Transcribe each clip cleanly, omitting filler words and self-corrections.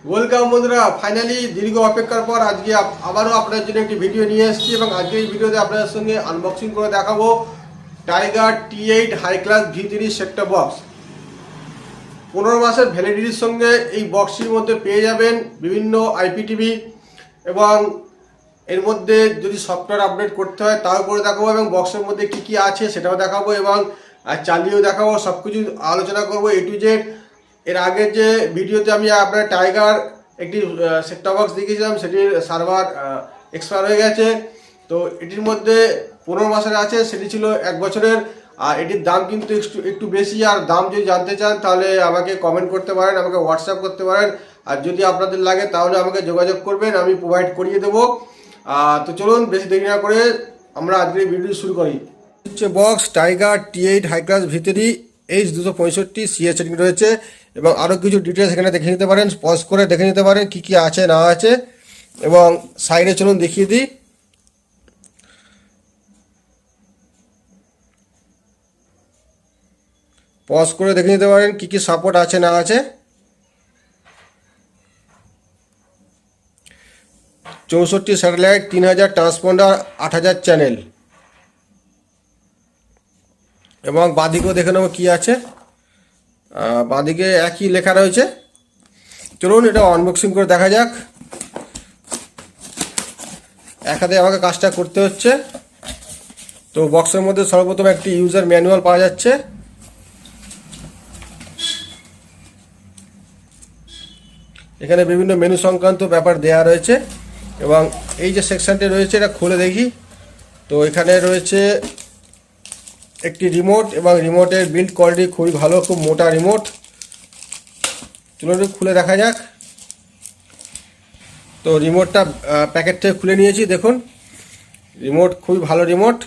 Welcome বন্ধুরা, finally দীর্ঘ অপেক্ষার পর আজকে আবারও আপনাদের জন্য একটি ভিডিও নিয়ে এসেছি এবং আজকে এই ভিডিওতে আপনাদের সঙ্গে আনবক্সিং করে দেখাবো tiger T8 high class V3 set top box. 15 মাসের ভ্যালিডিটির সঙ্গে এই বক্সটির মধ্যে পেয়ে যাবেন বিভিন্ন IPTV এবং এর মধ্যে যদি সফটওয়্যার আপডেট করতে হয় তাও করে দেখাবো এবং বক্সের মধ্যে কি কি আছে সেটাও দেখাবো এবং চালিয়েও দেখাবো। সব কিছু আলোচনা করবো A to Z। এর আগের যে ভিডিওতে আমি আপনার টাইগার একটি সেটটপ বক্স দেখিয়েছিলাম, সেটির সার্ভার এক্সপায়ার হয়ে গেছে। তো এটির মধ্যে 15 মাসের আছে, সেটি ছিল 1 বছরের। আর এটির দাম কিন্তু একটু বেশি। আর দাম যদি জানতে চান তাহলে আমাকে কমেন্ট করতে পারেন, আমাকে হোয়াটসঅ্যাপ করতে পারেন। আর যদি আপনাদের লাগে তাহলে আমাকে যোগাযোগ করবেন, আমি প্রোভাইড করিয়ে দেবো। তো চলুন বেশি দেরি না করে আমরা আজকের ভিডিও শুরু করি। হচ্ছে box tiger T8 high class V3 H265 CH setting রয়েছে এবং আরও কিছু ডিটেলস এখানে দেখে নিতে পারেন, পজ করে দেখে নিতে পারেন কি কি আছে না আছে। এবং সাইডে চলুন দেখিয়ে দিই। পজ করে দেখে নিতে পারেন কি কি সাপোর্ট আছে না আছে। 64 স্যাটেলাইট, 3000 ট্রান্সপন্ডার, 8000 চ্যানেল। এবং বাঁদিকেও দেখে নেবো কী আছে। বাঁদিকে একই লেখা রয়েছে। চলুন এটা আনবক্সিং করে দেখা যাক। এক হাতে আমাকে কাজটা করতে হচ্ছে। তো বক্সের মধ্যে সর্বপ্রথম একটি ইউজার ম্যানুয়াল পাওয়া যাচ্ছে। এখানে বিভিন্ন মেনু সংক্রান্ত ব্যাপার দেয়া রয়েছে এবং এই যে সেকশনটি রয়েছে এটা খুলে দেখি। তো এখানে রয়েছে একটি রিমোট এবং রিমোটের বিল্ড কোয়ালিটি খুবই ভালো, খুব মোটা রিমোট। চলুন খুলে দেখা যাক। তো রিমোটটা প্যাকেট থেকে খুলে নিয়েছি, দেখুন রিমোট খুবই ভালো রিমোট।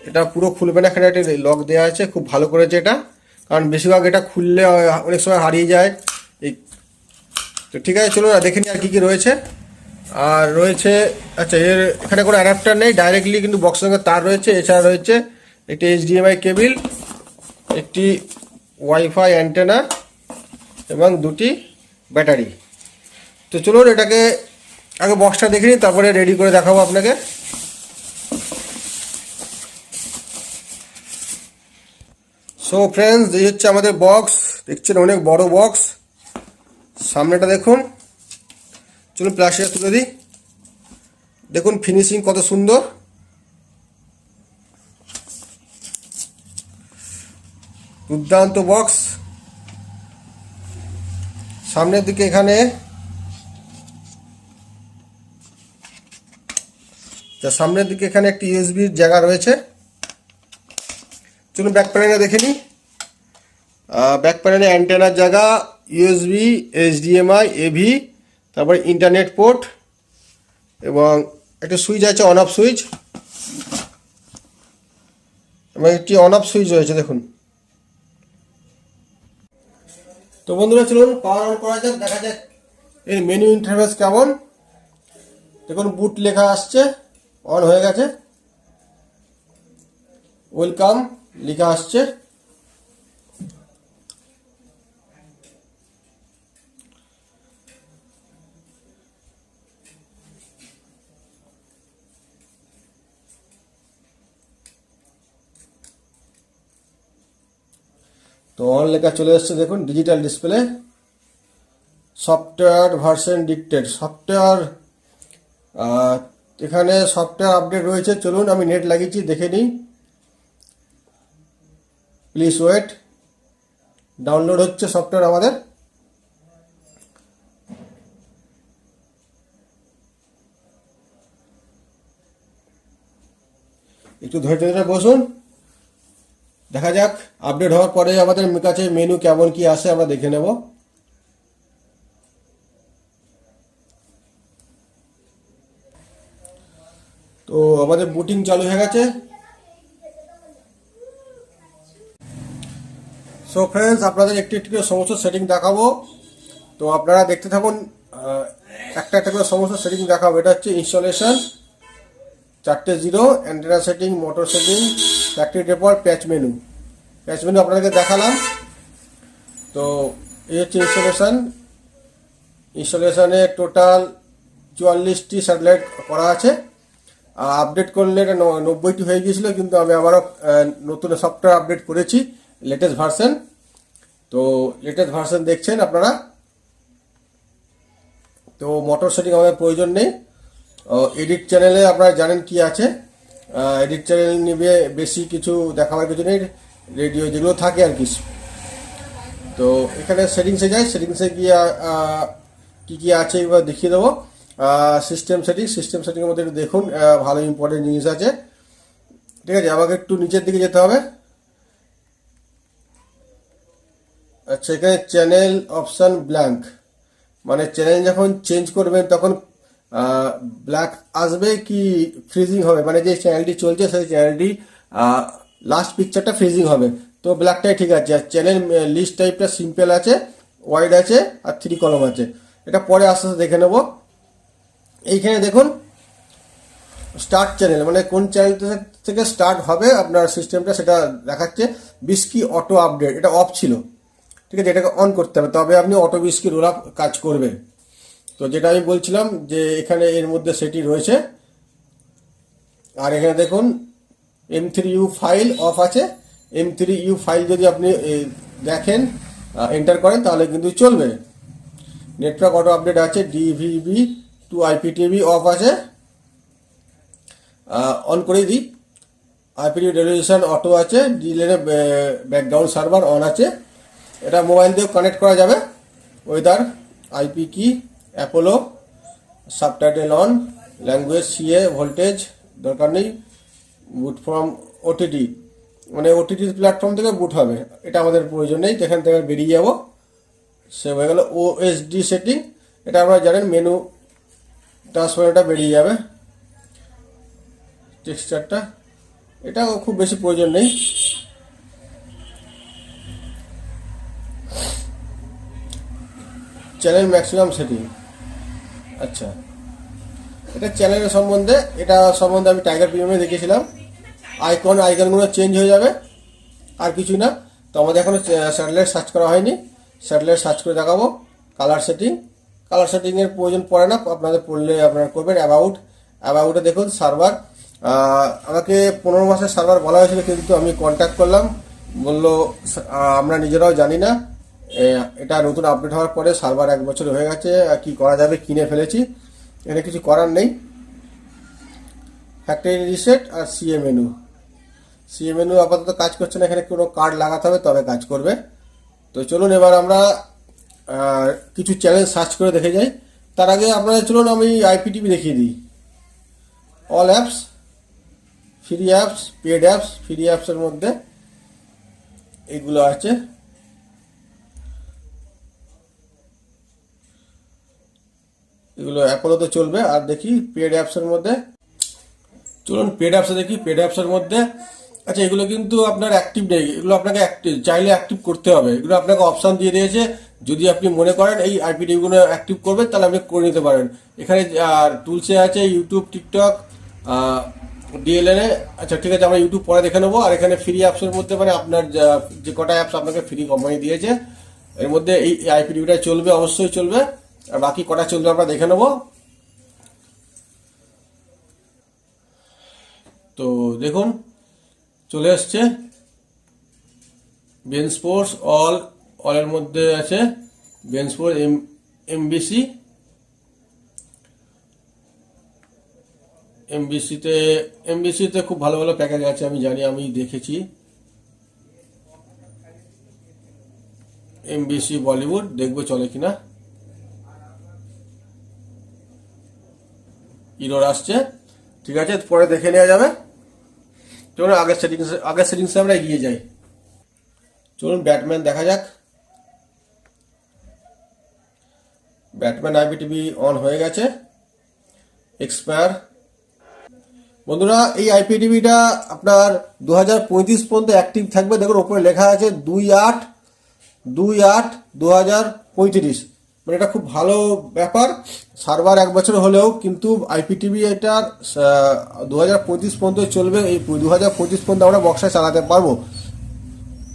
এটা পুরো খুলবে না, এখানে একটা লক দেওয়া আছে, খুব ভালো করেছে এটা, কারণ বেশিরভাগ এটা খুললে অনেক সময় হারিয়ে যায়। এই তো ঠিক আছে, চলুন দেখে নিই আর কী কী রয়েছে। আর রয়েছে আচ্ছা এখানে কোনো অ্যাডাপ্টার নেই, ডাইরেক্টলি কিন্তু বক্সের সঙ্গে তার রয়েছে। এছাড়া রয়েছে একটি HDMI কেবিল, একটি ওয়াইফাই অ্যান্টেনা এবং দুটি ব্যাটারি। তো চলুন এটাকে আগে বক্সটা দেখে নিই, তারপরে রেডি করে দেখাবো আপনাকে। সো ফ্রেন্ডস, এই হচ্ছে আমাদের বক্স। দেখছেন অনেক বড় বক্স। সামনেটা দেখুন। চলুন প্লাস্টিকটা তুলে দিই। দেখুন ফিনিশিং কত সুন্দর। দুর্দান্ত বক্স। সামনের দিকে এখানে একটি USB-র জায়গা রয়েছে। চলুন ব্যাক প্যানেলে দেখে নিই। ব্যাক প্যানেলে অ্যান্টেনার জায়গা, USB, HDMI, AV, তারপরে ইন্টারনেট পোর্ট এবং একটা সুইচ আছে, অন অফ সুইচ, এবং একটি অন অফ সুইচ রয়েছে দেখুন। তো বন্ধুরা চলুন পাওয়ার অন করা যাক, দেখা যাক এর মেনু ইন্টারফেস কেমন। দেখুন বুট লেখা আসছে, অন হয়ে গেছে। ওয়েলকাম লেখা আসছে। তো অন লেখা চলে এসছে, দেখুন digital display. Software version detected, software এখানে সফটওয়্যার আপডেট রয়েছে। চলুন আমি নেট লাগিয়েছি, দেখে নিই। প্লিজ ওয়েট, ডাউনলোড হচ্ছে সফটওয়্যার আমাদের। একটু ধৈর্য ধরে বসুন, দেখা যাক আপডেট হওয়ার পরে আমাদের কাছে মেনু কেমন কি আসে আমরা দেখে নেব। তো আমাদের বুটিং চালু হয়ে গেছে। সো ফ্রেন্ডস, আপনাদের একটি একটি করে সমস্ত সেটিং দেখাবো, তো আপনারা দেখতে থাকুন। একটা একটা করে সমস্ত সেটিং দেখাবো। এটা হচ্ছে ইনস্টলেশন, 4টে 0, antenna setting, motor setting, factory ডেপোর, প্যাচ মেনু। ক্যাশ মেনু আপনাদেরকে দেখালাম। তো এই হচ্ছে ইনস্টলেশনে টোটাল 44টি স্যাটেলাইট করা আছে। আপডেট করলে এটা 90টি হয়ে গিয়েছিল, কিন্তু আমি আবারও নতুন সফটওয়্যার আপডেট করেছি, লেটেস্ট ভার্সন। তো লেটেস্ট ভার্সন দেখছেন আপনারা। তো মোটর সেটিং আমাদের প্রয়োজন নেই। এডিট চ্যানেলে আপনারা জানেন কি আছে, এডিট চ্যানেল নিবে বেশি কিছু দেখাবার কিছু নেই, রেডিও যেগুলো থাকে আর কি। তো এখানে সেটিংসে যাই, সেটিংসে গিয়ে কী কী আছে এবার দেখিয়ে দেবো। সিস্টেম সেটিংয়ের মধ্যে একটু দেখুন, ভালো ইম্পর্টেন্ট জিনিস আছে। ঠিক আছে, আমাকে একটু নিচের দিকে যেতে হবে। আচ্ছা, এখানে চ্যানেল অপশান ব্ল্যাঙ্ক, মানে চ্যানেল যখন চেঞ্জ করবেন তখন ব্ল্যাক আসবে কি ফ্রিজিং হবে, মানে যে চ্যানেলটি চলছে সেই চ্যানেলটি লাস্ট পিকচারটা ফ্রিজিং হবে। তো ব্ল্যাকটাই ঠিক আছে। আর চ্যানেল লিস্ট টাইপটা সিম্পল আছে, ওয়াইড আছে আর 3 কলম আছে। এটা পরে আস্তে আস্তে দেখে নেব। এইখানে দেখুন স্টার্ট চ্যানেল, মানে কোন চ্যানেল থেকে স্টার্ট হবে আপনার সিস্টেমটা সেটা দেখাচ্ছে। বিস্কি অটো আপডেট, এটা অফ ছিল, ঠিক আছে, এটাকে অন করতে হবে, তবে আপনি অটো বিস্কি রোল আপ কাজ করবে। তো যেটা আমি বলছিলাম যে এখানে এর মধ্যে সেটি রয়েছে। আর এখানে দেখুন M3U ফাইল অফ আছে। M3U ফাইল যদি আপনি দেখেন, এন্টার করেন, তাহলে কিন্তু চলবে। নেটওয়ার্ক অটো আপডেট আছে, DVB টু IPTV অফ আছে, অন করে দিই। IPTV রেজলিউশন অটো আছে, ডিলেনে ব্যাকগ্রাউন্ড সার্ভার অন আছে। এটা মোবাইল দিয়েও কানেক্ট করা যাবে। ওয়েদার, IP কি, Apollo, subtitle on, language CA, voltage দরকার নেই, বুট ফ্রম OTT, মানে OTT প্ল্যাটফর্ম থেকে বুট হবে, এটা আমাদের প্রয়োজন নেই। এখান থেকে বেরিয়ে যাব, সেভ হয়ে গেল। OSD সেটিং, এটা আপনারা জানেন, মেনু ট্রান্সফারটা বেরিয়ে যাবে। টেক্সচারটা, এটাও খুব বেশি প্রয়োজন নেই। চ্যানেল ম্যাক্সিমাম সেটিং, আচ্ছা, এটা চ্যানেলের সম্বন্ধে, এটা সম্বন্ধে আমি টাইগার প্রিমিয়ামে দেখেছিলাম। আইকনগুলো চেঞ্জ হয়ে যাবে, আর কিছুই না। তো আমাদের এখনো স্যাটেলাইট সার্চ করা হয়নি, স্যাটেলাইট সার্চ করে দেখাবো। কালার সেটিংয়ের প্রয়োজন পড়ে না, আপনাদের পড়লে আপনারা করবেন। অ্যাবাউটে দেখুন সার্ভার, আমাকে 15 মাসের সার্ভার বলা হয়েছিল, কিন্তু আমি কন্ট্যাক্ট করলাম, বললো আমরা নিজেরাও জানি না, এটা নতুন আপডেট হওয়ার পরে সার্ভার 1 বছর হয়ে গেছে, কি করা যাবে, কিনে ফেলেছি, এটা কিছু করার নেই। ফ্যাক্টরি রিসেট আর CA মেনু আপাতত কাজ করছে না, এখানে কোনো কার্ড লাগাতে হবে তবে কাজ করবে। তো চলুন এবার আমরা কিছু চ্যানেল সার্চ করে দেখে যাই। তার আগে আপনাদের চলুন আমি IPTV দেখিয়ে দিই। All apps, free apps, paid apps. Free অ্যাপসের মধ্যে এইগুলো আছে, এগুলো অ্যাপোলোতে চলবে। আর দেখি পেড অ্যাপসের মধ্যে, চলুন পেড অ্যাপসে দেখি। পেড অ্যাপসের মধ্যে, আচ্ছা, এগুলো কিন্তু আপনার অ্যাক্টিভ নেই, এগুলো আপনাকে চাইলে অ্যাক্টিভ করতে হবে। এগুলো আপনাকে অপশান দিয়ে দিয়েছে, যদি আপনি মনে করেন এই IPTVগুলো অ্যাক্টিভ করবেন তাহলে আপনি করে নিতে পারেন। এখানে টুলসে আছে ইউটিউব, টিকটক, DLNA। আচ্ছা ঠিক আছে, আমরা ইউটিউব পরে দেখে নেবো। আর এখানে ফ্রি অ্যাপসের মধ্যে, মানে আপনার যে কটা অ্যাপস আপনাকে ফ্রি কোম্পানি দিয়েছে, এর মধ্যে এই IPTVটা চলবে, অবশ্যই চলবে। আর বাকি কটা চলবে আমরা দেখে নেবো। তো দেখুন চলে এসছে বেন স্পোর্টস, অলের মধ্যে আছে বেন স্পোর্টস, এমবিসিতে খুব ভালো ভালো প্যাকেজ আছে, আমি জানি, আমি দেখেছি। MBC বলিউড দেখবো চলে কিনা। ইরোর আসছে, ঠিক আছে, পরে দেখে নেওয়া যাবে। চলুন আগের সেটিংসে আমরা এগিয়ে যাই। চলুন ব্যাটম্যান দেখা যাক। ব্যাটম্যান IPTV অন হয়ে গেছে। এক্সপায়ার, বন্ধুরা এই IPTVটা আপনার 2035 পর্যন্ত অ্যাক্টিভ থাকবে। দেখুন ওপরে লেখা আছে 28/2035, মানে এটা খুব ভালো ব্যাপার। সার্ভার 1 বছর হলেও কিন্তু IPTV এটার 2025 পর্যন্ত চলবে। এই 2025 পর্যন্ত আমরা বক্সে চালাতে পারবো।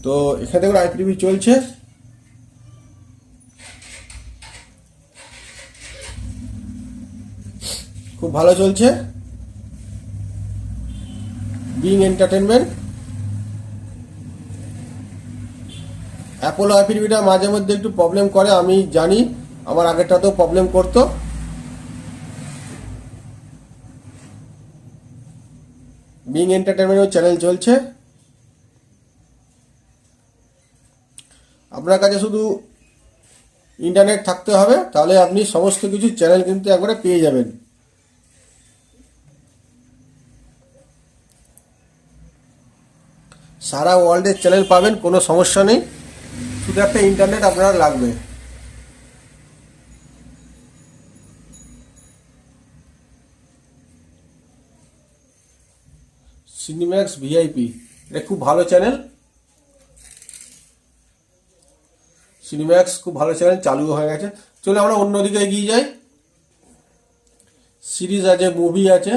তো এখানে দেখুন আইপিটিভি চলছে, খুব ভালো চলছে। বিং এন্টারটেনমেন্ট, অ্যাপোলো আইপিটিভিটা মাঝে মধ্যে একটু প্রবলেম করে, আমি জানি, আমার আগেরটাতেও প্রবলেম করতো। বিং এন্টারটেনমেন্টের চ্যানেল চলছে। আপনার কাছে শুধু ইন্টারনেট থাকতে হবে, তাহলে আপনি সমস্ত কিছু চ্যানেল কিন্তু একবারে পেয়ে যাবেন। সারা ওয়ার্ল্ডের চ্যানেল পাবেন, কোনো সমস্যা নেই, শুধু একটা ইন্টারনেট আপনার লাগবে। সিনেম্যাক্স ভিআইপি, এটা খুব ভালো চ্যানেল। সিনেম্যাক্স খুব ভালো চ্যানেল, চালু হয়ে গেছে। চলে আমরা অন্যদিকে এগিয়ে যাই। সিরিজ আছে, মুভি আছে,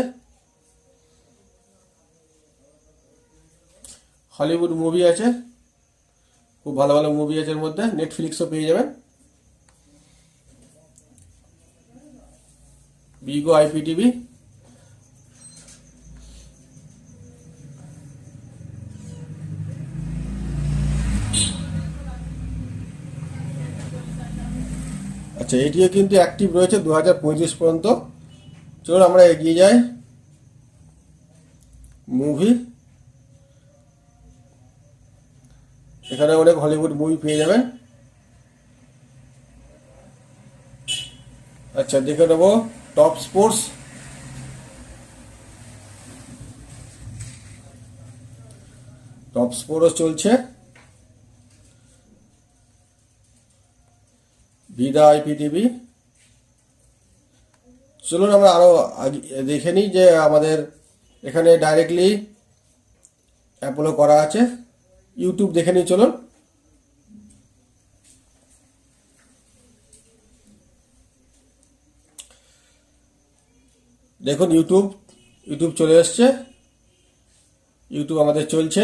হলিউড মুভি আছে, খুব ভালো ভালো মুভি আছে এর মধ্যে। নেটফ্লিক্সও পেয়ে যাবেন। বিগো আইপিটিভি, আচ্ছা এটিও কিন্তু অ্যাক্টিভ রয়েছে 2025 পর্যন্ত। চলুন আমরা এগিয়ে যাই। মুভি, এখানে অনেক হলিউড মুভি পেয়ে যাবেন। আচ্ছা দেখে নেবো টপ স্পোর্টস, টপ স্পোর্টস চলছে। Vida IPTV. চলুন আমরা আরো দেখে নিই যে আমাদের এখানে ডাইরেক্টলি অ্যাপোলো করা আছে। ইউটিউব দেখে নিই চলুন। দেখুন ইউটিউব চলে এসছে, ইউটিউব আমাদের চলছে।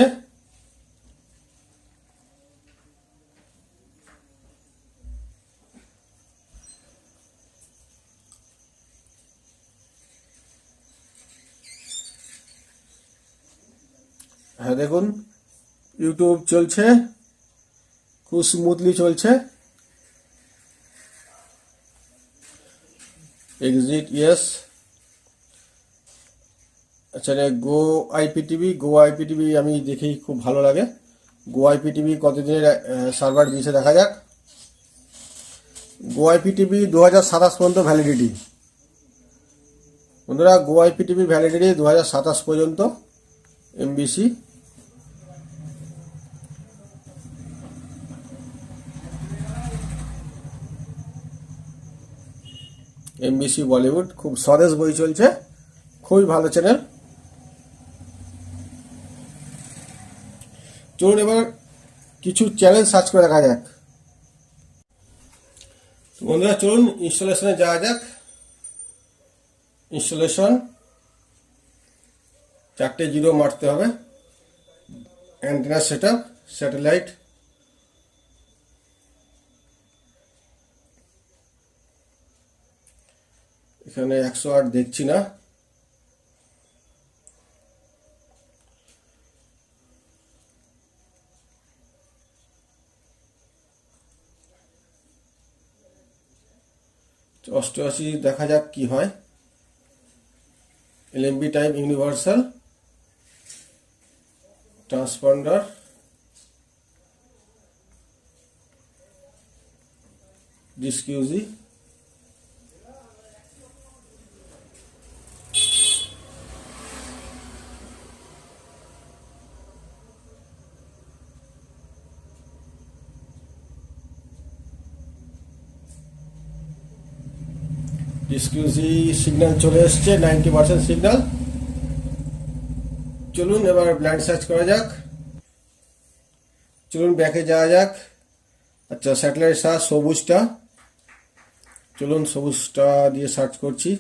হ্যাঁ দেখুন ইউটিউব চলছে, খুব স্মুথলি চলছে। Exit yes. আচ্ছা গো আইপিটিভি আমি দেখি, খুব ভালো লাগে। গো আইপিটিভি কতদিনের সার্ভার দিয়েছে দেখা যাক। গো আইপিটিভি 2027 পর্যন্ত ভ্যালিডিটি। বন্ধুরা গো আইপিটিভি ভ্যালিডিটি 2027 পর্যন্ত। এমবিসি, বলিউড, খুব স্বদেশ বই চলছে, খুবই ভালো চ্যানেল। চলুন এবার কিছু চ্যানেল সার্চ করে দেখা যাক। বন্ধুরা চলুন ইনস্টলেশনে যাওয়া যাক। ইনস্টলেশন 4টে 0 মারতে হবে। অ্যান্টেনা সেটআপ, স্যাটেলাইট, এখানে 108 দেখছি না। অষ্টআশি দেখা যাক কি হয়। LMB type universal transponder, DiSEqC, signal চলে এসছে, 90% সিগন্যাল। চলুন এবার ব্লাইন্ড সার্চ করা যাক। চলুন ব্যাকে যাওয়া যাক। আচ্ছা স্যাটেলাইট সার্চ সবুজটা, চলুন সবুজটা দিয়ে সার্চ করছি,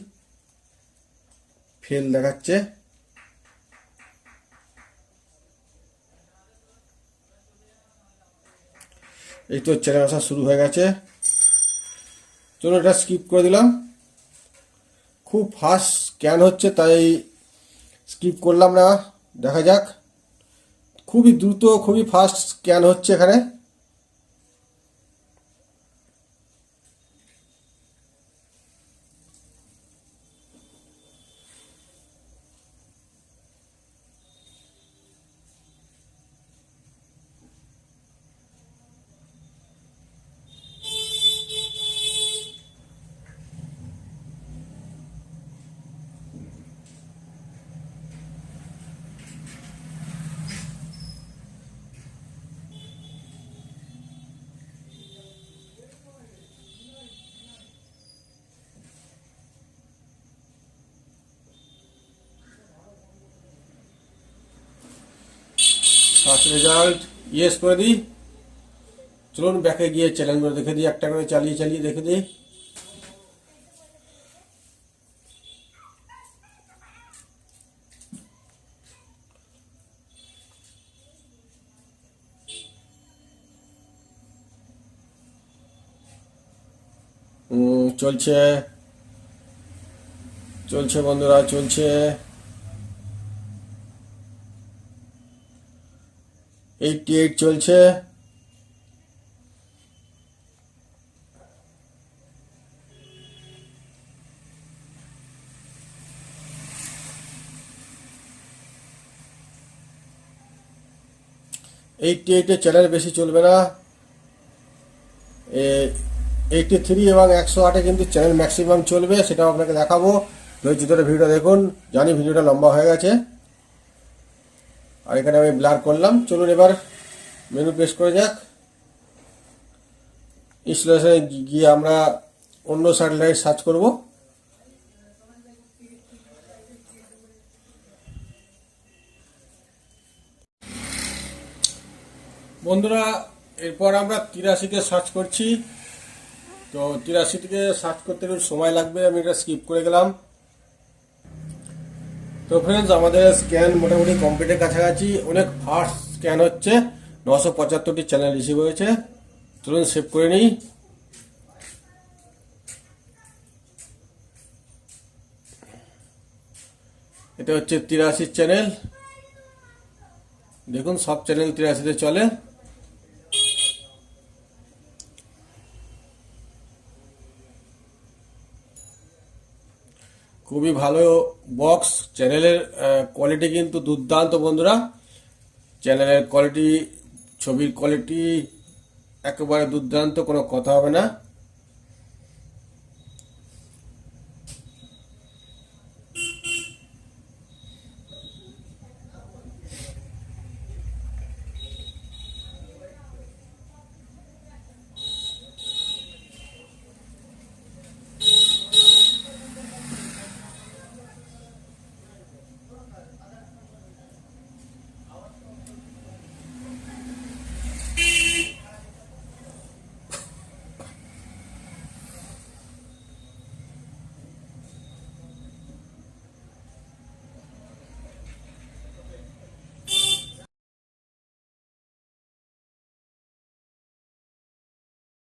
ফেল দেখাচ্ছে। এই তো চ্যানেল আসা শুরু হয়ে গেছে। চলো এটা স্কিপ করে দিলাম। খুব ফাস্ট স্ক্যান হচ্ছে তাই স্কিপ করলাম না, দেখা যাক। খুবই দ্রুত খুবই ফাস্ট স্ক্যান হচ্ছে এখানে। সার্চ রেজাল্ট ইয়েস করে দিই। চলুন ব্যাকে গিয়ে চ্যানেলগুলো দেখে দিই, একটা করে চালিয়ে চালিয়ে দেখে দিই। চলছে চলছে বন্ধুরা, চলছে। 88 চলছে। এইটটি এইটে চ্যানেল বেশি চলবে না। 83 এবং 108-এ কিন্তু চ্যানেল ম্যাক্সিমাম চলবে, সেটাও আপনাকে দেখাবো। ধৈর্য ধরে ভিডিওটা দেখুন, জানি ভিডিওটা লম্বা হয়ে গেছে। আর এখানে আমি ব্লার করলাম। চলুন এবার মেনু প্রেস করে যাক। ইনস্টলেশনে গিয়ে আমরা অন্য স্যাটেলাইট সার্চ করব। বন্ধুরা এরপর আমরা 83-তে সার্চ করছি। তো 83 থেকে সার্চ করতে একটু সময় লাগবে, আমি এটা স্কিপ করে গেলাম। তো ফ্রেন্ডস, আমাদের স্ক্যান মোটামুটি কমপ্লিটের কাছাকাছি। অনেক ফাস্ট স্ক্যান হচ্ছে। 975টি চ্যানেল রিসিভ হয়েছে। চলুন সেভ করে নিই। এটা হচ্ছে 83 চ্যানেল। দেখুন সব চ্যানেল 83-তে চলে। খুবই ভালো বক্স। চ্যানেলের কোয়ালিটি কিন্তু দুর্দান্ত বন্ধুরা। চ্যানেলের কোয়ালিটি, ছবির কোয়ালিটি একেবারে দুর্দান্ত, কোনো কথা হবে না।